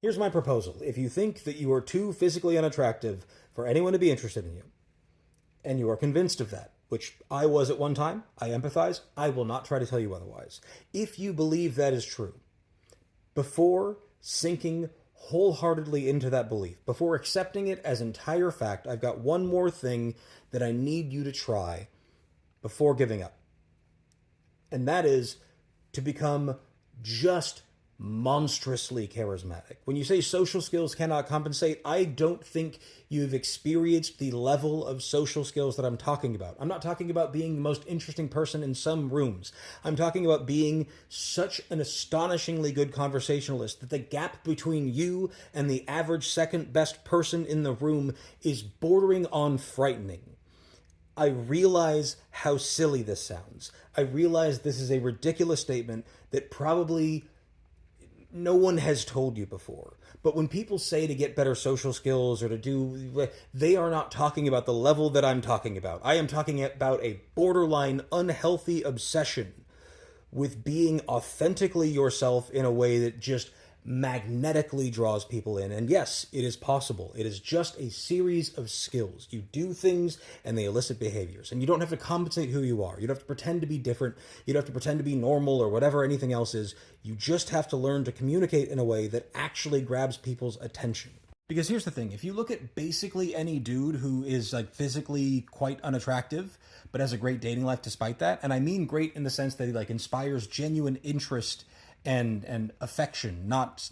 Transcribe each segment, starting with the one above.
Here's my proposal. If you think that you are too physically unattractive for anyone to be interested in you, and you are convinced of that, which I was at one time, I empathize, I will not try to tell you otherwise. If you believe that is true, before sinking wholeheartedly into that belief, before accepting it as entire fact, I've got one more thing that I need you to try before giving up. And that is to become just monstrously charismatic. When you say social skills cannot compensate, I don't think you've experienced the level of social skills that I'm talking about. I'm not talking about being the most interesting person in some rooms. I'm talking about being such an astonishingly good conversationalist that the gap between you and the average second best person in the room is bordering on frightening. I realize how silly this sounds. I realize this is a ridiculous statement that probably no one has told you before. But when people say to get better social skills or to do, they are not talking about the level that I'm talking about. I am talking about a borderline unhealthy obsession with being authentically yourself in a way that just magnetically draws people in. And yes, it is possible. It is just a series of skills. You do things and they elicit behaviors. And you don't have to compensate who you are. You don't have to pretend to be different. You don't have to pretend to be normal or whatever anything else is. You just have to learn to communicate in a way that actually grabs people's attention. Because here's the thing, if you look at basically any dude who is like physically quite unattractive, but has a great dating life despite that, and I mean great in the sense that he like inspires genuine interest and affection, not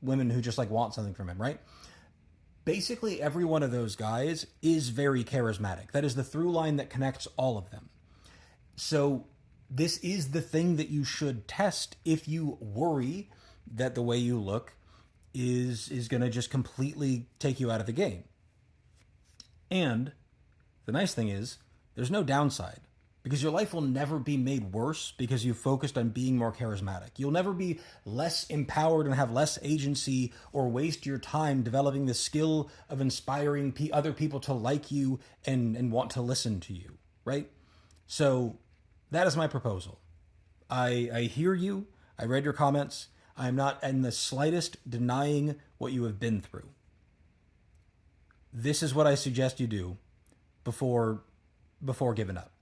women who just like want something from him, right? Basically every one of those guys is very charismatic. That is the through line that connects all of them. So this is the thing that you should test if you worry that the way you look is going to just completely take you out of the game. And the nice thing is, there's no downside because your life will never be made worse because you focused on being more charismatic. You'll never be less empowered and have less agency or waste your time developing the skill of inspiring other people to like you and want to listen to you, right? So that is my proposal. I hear you. I read your comments. I'm not in the slightest denying what you have been through. This is what I suggest you do before giving up.